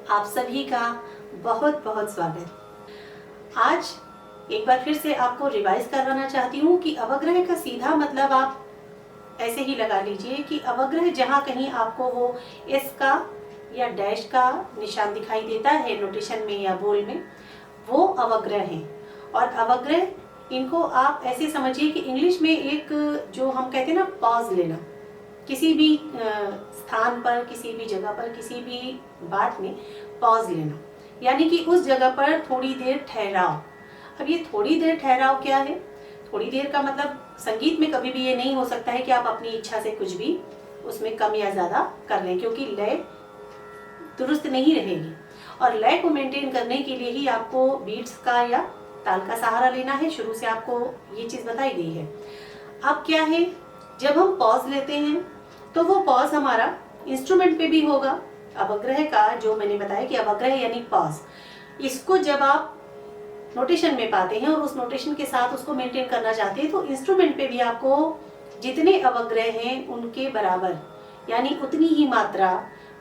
आप सभी का बहुत बहुत स्वागत। आज एक बार फिर से आपको रिवाइज करवाना चाहती हूँ कि अवग्रह का सीधा मतलब आप ऐसे ही लगा लीजिए कि अवग्रह जहाँ कहीं आपको वो एस का या डैश का निशान दिखाई देता है नोटेशन में या बोल में, वो अवग्रह है। और अवग्रह इनको आप ऐसे समझिए कि इंग्लिश में एक जो हम कहते हैं ना पॉज लेना, किसी भी स्थान पर, किसी भी जगह पर, किसी भी बात में पॉज लेना, यानी कि उस जगह पर थोड़ी देर ठहराव। अब ये थोड़ी देर ठहराव क्या है? थोड़ी देर का मतलब संगीत में कभी भी ये नहीं हो सकता है कि आप अपनी इच्छा से कुछ भी उसमें कम या ज्यादा कर लें, क्योंकि लय दुरुस्त नहीं रहेगी। और लय को मेंटेन करने के लिए ही आपको बीट्स का या ताल का सहारा लेना है। शुरू से आपको ये चीज बताई गई है। अब क्या है, जब हम पॉज लेते हैं तो वो पॉज हमारा इंस्ट्रूमेंट पे भी होगा। अवग्रह का जो मैंने बताया कि अवग्रह यानी पॉज, इसको जब आप नोटेशन में पाते हैं और उस नोटेशन के साथ उसको मेंटेन करना चाहते हैं तो इंस्ट्रूमेंट पे भी आपको जितने अवग्रह हैं उनके बराबर, यानी उतनी ही मात्रा,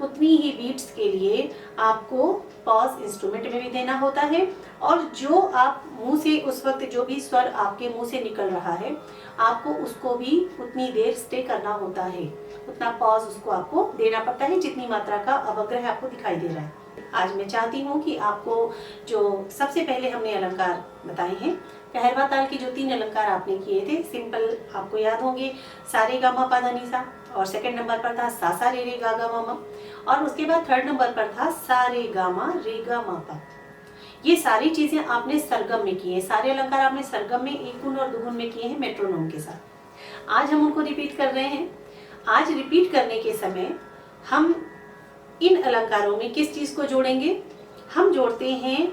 उतनी ही बीट्स के लिए आपको पॉज इंस्ट्रूमेंट में भी देना होता है। और जो आप मुंह से उस वक्त जो भी स्वर आपके मुंह से निकल रहा है, आपको उसको भी उतनी देर स्टे करना होता है, उतना पॉज उसको आपको देना पड़ता है जितनी मात्रा का अवग्रह आपको दिखाई दे रहा है। आज मैं चाहती हूँ कि आपको जो सबसे पहले हमने अलंकार बताए हैं, कहरवा ताल के जो 3 अलंकार आपने किए थे, सिंपल आपको याद होंगे, सारे गा मा पा धा नी सा, और सेकंड नंबर पर था सा सा रे रे गा गा मा मा, और उसके बाद थर्ड नंबर पर था सा रे गा मा रे गा मा पा। ये सारी चीजें आपने सरगम में की है, सारे अलंकार आपने सरगम में एक गुण और दुगुन में किए हैं मेट्रोनोम के साथ। आज हम उनको रिपीट कर रहे हैं। आज रिपीट करने के समय हम इन अलंकारों में किस चीज को जोड़ेंगे? हम जोड़ते हैं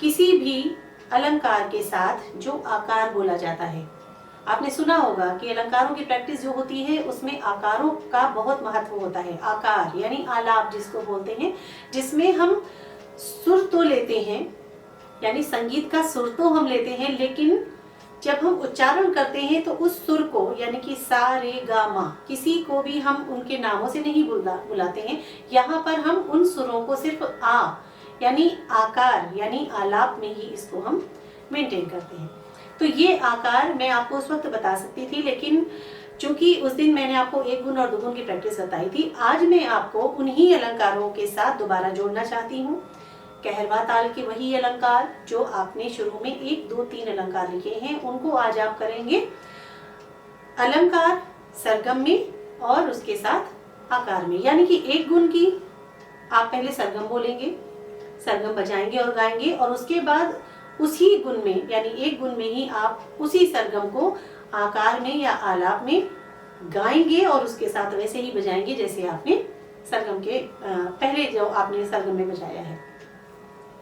किसी भी अलंकार के साथ जो आकार बोला जाता है। आपने सुना होगा कि अलंकारों की प्रैक्टिस जो होती है उसमें आकारों का बहुत महत्व होता है। आकार यानी आलाप जिसको बोलते हैं, जिसमें हम सुर तो लेते हैं, यानी संगीत का सुर तो हम लेते हैं, लेकिन जब हम उच्चारण करते हैं तो उस सुर को, यानी कि सा रे गा मा, किसी को भी हम उनके नामों से नहीं बुलाते हैं। यहाँ पर हम उन सुरों को सिर्फ आ यानी आकार यानी आलाप में ही इसको हम मेंटेन करते हैं। तो ये आकार मैं आपको उस वक्त बता सकती थी, लेकिन चूंकि उस दिन मैंने आपको एक गुण और दुगुन की प्रैक्टिस बताई थी, आज मैं आपको उन्हीं अलंकारों के साथ दोबारा जोड़ना चाहती हूँ। कहरवा ताल के वही अलंकार जो आपने शुरू में 1, 2, 3 अलंकार लिखे हैं, उनको आज आप करेंगे अलंकार सरगम में और उसके साथ आकार में। यानी कि एक गुण की आप पहले सरगम बोलेंगे, सरगम बजाएंगे और गाएंगे, और उसके बाद उसी गुण में यानी एक गुण में ही आप उसी सरगम को आकार में या आलाप में गाएंगे और उसके साथ वैसे ही बजाएंगे जैसे आपने सरगम के पहले जो आपने सरगम में बजाया है।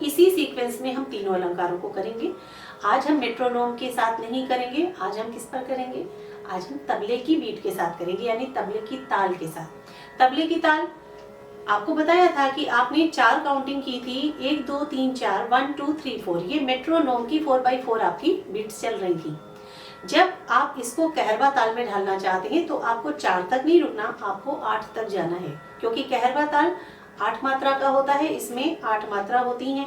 इसी सीक्वेंस में हम तीनों अलंकारों को करेंगे। आज हम मेट्रोनोम के साथ नहीं करेंगे, आज हम किस पर करेंगे? आज हम तबले की बीट के साथ करेंगे, यानी तबले की ताल के साथ। तबले की ताल आपको बताया था कि आपने 4 काउंटिंग की थी, 1, 2, 3, 4, 1, 2, 3, 4। ये मेट्रोनोम की 4/4 आपकी बीट्स चल रही थी। जब आप इसको कहरवा ताल में ढालना चाहते हैं तो आपको 4 तक नहीं रुकना, आपको 8 तक जाना है, क्योंकि कहरवा ताल 8 मात्रा का होता है। इसमें 8 मात्रा होती हैं।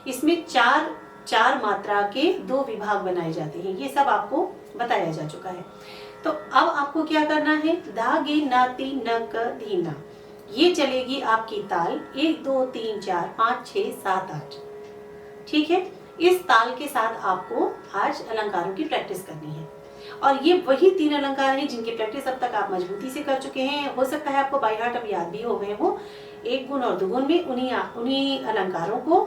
इसमें 4 मात्रा के 2 विभाग बनाए जाते हैं। ये सब आपको बताया जा चुका है। तो अब आपको क्या करना है? धा गे ना ती न क धी ना, ये चलेगी आपकी ताल 1, 2, 3, 4, 5, 6, 7, 8। ठीक है, इस ताल के साथ आपको आज अलंकारों की प्रैक्टिस करनी है। और ये वही 3 अलंकार हैं जिनकी प्रैक्टिस अब तक आप मजबूती से कर चुके हैं। हो सकता है आपको बाय हार्ट अब याद भी हो गए हो। एक गुण और दुगुन में उन्हीं अलंकारों को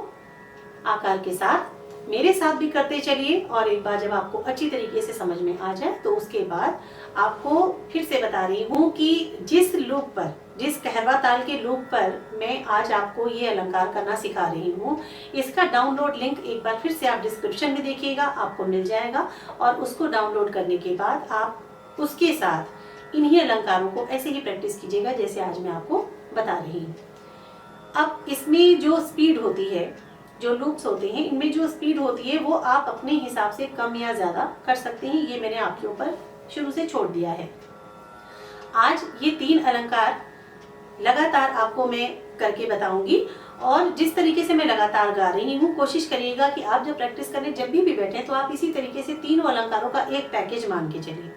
आकार के साथ मेरे साथ भी करते चलिए, और एक बार जब आपको अच्छी तरीके से समझ में आ जाए तो उसके बाद आपको फिर से बता रही हूँ कि जिस लूप पर, जिस कहरवा ताल के लूप पर मैं आज आपको ये अलंकार करना सिखा रही हूँ, इसका डाउनलोड लिंक एक बार फिर से आप डिस्क्रिप्शन में देखिएगा, आपको मिल जाएगा। और उसको डाउनलोड करने के बाद आप उसके साथ इन्हीं अलंकारों को ऐसे ही प्रैक्टिस कीजिएगा जैसे आज मैं आपको बता रही हूँ। अब इसमें जो स्पीड होती है, जो लूप्स होते हैं, इनमें जो स्पीड होती है वो आप अपने हिसाब से कम या ज्यादा कर सकते हैं। ये मैंने आपके ऊपर शुरू से छोड़ दिया है। आज ये 3 अलंकार लगातार आपको मैं करके बताऊंगी और जिस तरीके से मैं लगातार गा रही हूँ, कोशिश करिएगा कि आप जब प्रैक्टिस करने जब भी बैठे तो आप इसी तरीके से तीनों अलंकारों का एक पैकेज मान के चलिए।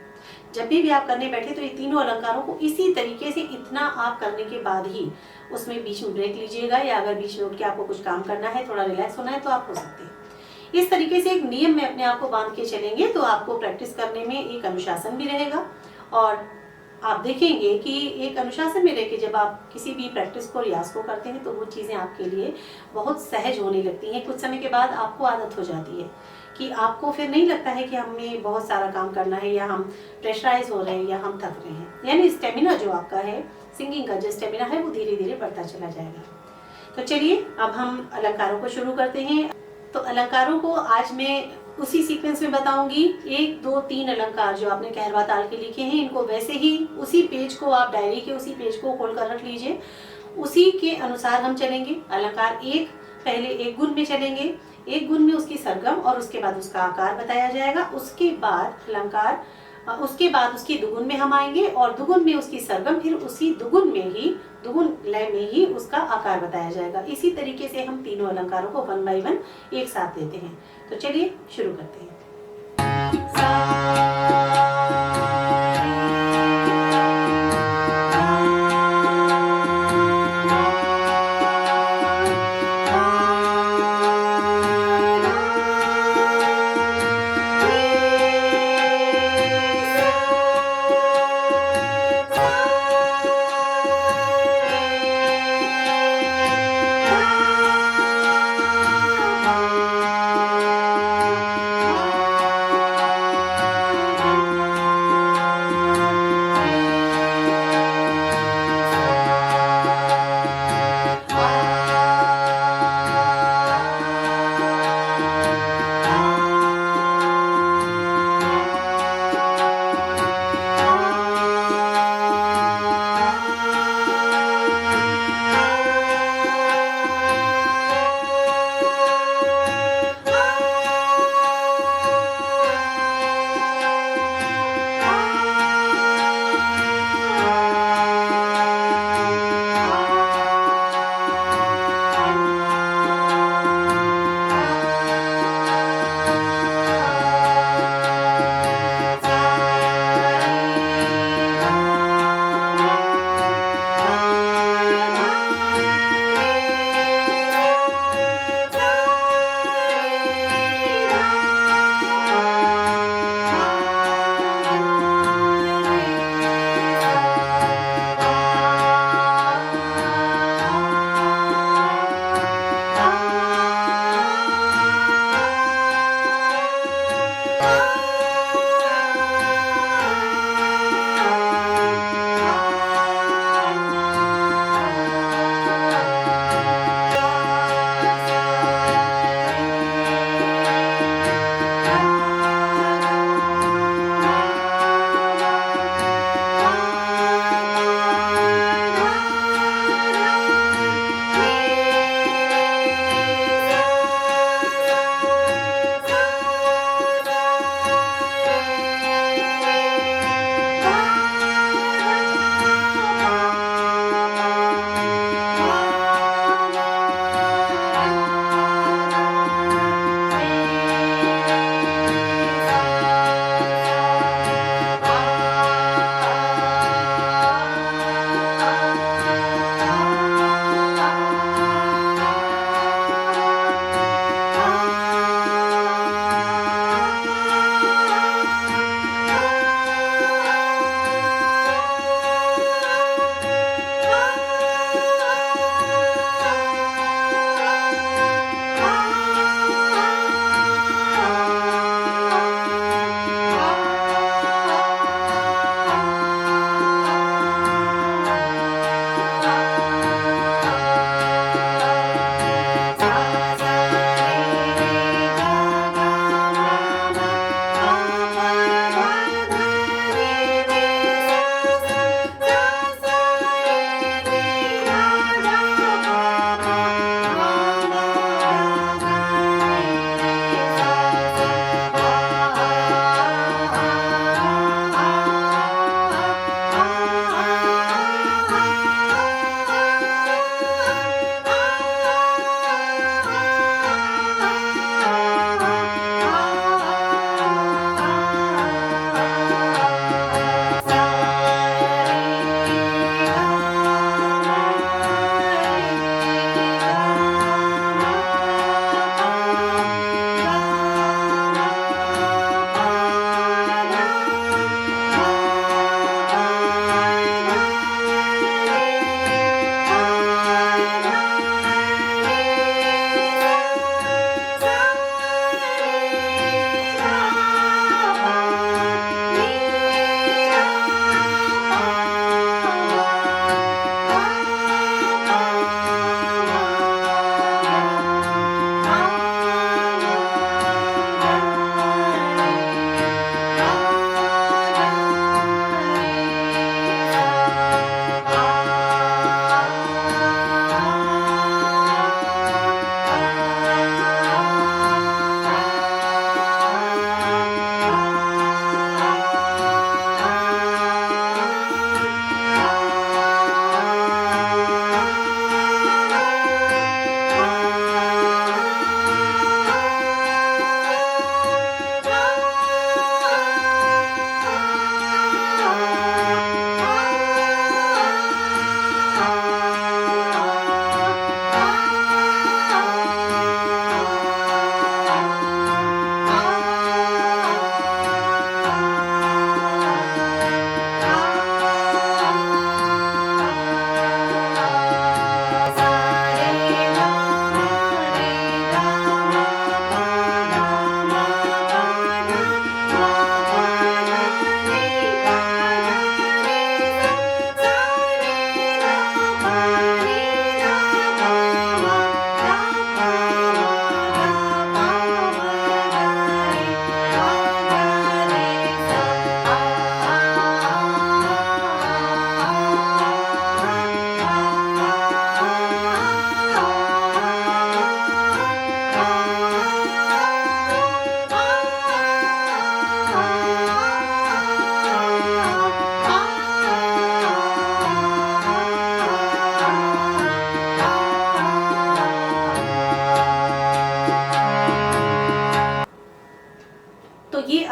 जब भी आप करने बैठे तो ये तीनों अलंकारों को इसी तरीके से इतना आप करने के बाद ही उसमें बीच में ब्रेक लीजिएगा, या अगर बीच में उठ के आपको कुछ काम करना है, थोड़ा रिलैक्स होना है तो आप हो सकते हैं। इस तरीके से एक नियम में अपने आप को बांध के चलेंगे तो आपको प्रैक्टिस करने में एक अनुशासन भी रहेगा, और आप देखेंगे कि एक अनुशासन में रहकर जब आप किसी भी प्रैक्टिस को, रियाज को करते हैं तो वो चीज़ें आपके लिए बहुत सहज होने लगती हैं। कुछ समय के बाद आपको आदत हो जाती है कि आपको फिर नहीं लगता है कि हमें बहुत सारा काम करना है, या हम प्रेशराइज हो रहे हैं, या हम थक रहे हैं। यानी स्टेमिना जो आपका है, सिंगिंग का जो स्टेमिना है, वो धीरे धीरे बढ़ता चला जाएगा। तो चलिए अब हम अलंकारों को शुरू करते हैं। तो अलंकारों को आज मैं उसी सीक्वेंस में बताऊंगी। 1 2 3 अलंकार जो आपने कहरवा ताल के लिखे हैं, इनको वैसे ही उसी पेज को, आप डायरी के उसी पेज को खोल कर रख लीजिए, उसी के अनुसार हम चलेंगे। अलंकार 1 पहले एक गुण में चलेंगे, एक गुण में उसकी सरगम और उसके बाद उसका आकार बताया जाएगा। उसके बाद अलंकार, उसके बाद उसकी दुगुन में हम आएंगे और दुगुन में उसकी सरगम, फिर उसी दुगुन में ही, दुगुन लय में ही उसका आकार बताया जाएगा। इसी तरीके से हम तीनों अलंकारों को 1 बाय 1 एक साथ देते हैं। तो चलिए शुरू करते हैं।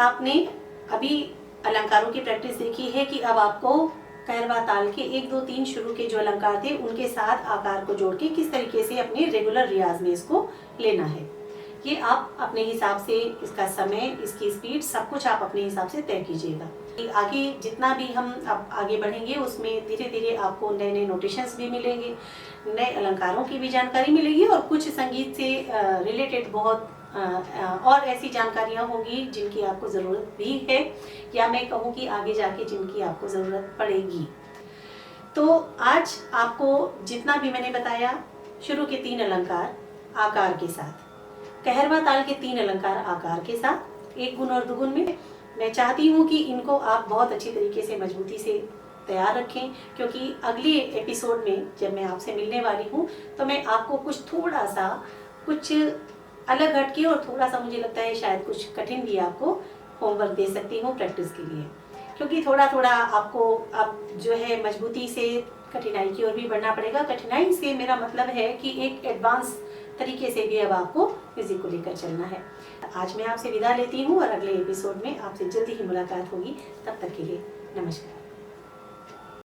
आपने अभी अलंकारों की प्रैक्टिस देखी है कि अब आपको कहरवा ताल के 1 2 3 शुरू के जो अलंकार थे उनके साथ आकार को जोड़ के किस तरीके से अपने रेगुलर रियाज में इसको लेना है। ये आप अपने हिसाब से, इसका समय, इसकी स्पीड, सब कुछ आप अपने हिसाब से तय कीजिएगा। आगे जितना भी हम अब आगे बढ़ेंगे उसमें धीरे धीरे आपको नए नए नोटेशंस भी मिलेंगे, नए अलंकारों की भी जानकारी मिलेगी और कुछ संगीत से रिलेटेड बहुत और ऐसी जानकारियाँ होंगी जिनकी आपको ज़रूरत भी है, या मैं कहूँ कि आगे जाके जिनकी आपको ज़रूरत पड़ेगी। तो आज आपको जितना भी मैंने बताया, शुरू के 3 अलंकार आकार के साथ, कहरवा ताल के 3 अलंकार आकार के साथ, 1 गुण और 2 गुण में, मैं चाहती हूँ कि इनको आप बहुत अच्छी तरीके से मजबूती से तैयार रखें, क्योंकि अगले एपिसोड में जब मैं आपसे मिलने वाली हूँ तो मैं आपको थोड़ा सा कुछ अलग हटके और थोड़ा सा, मुझे लगता है शायद कुछ कठिन भी आपको होमवर्क दे सकती हूँ प्रैक्टिस के लिए, क्योंकि थोड़ा थोड़ा आपको अब जो है मजबूती से कठिनाई की ओर भी बढ़ना पड़ेगा। कठिनाई से मेरा मतलब है कि एक एडवांस तरीके से भी अब आपको म्यूजिक को लेकर चलना है। आज मैं आपसे विदा लेती हूँ और अगले एपिसोड में आपसे जल्दी ही मुलाकात होगी। तब तक के लिए नमस्कार।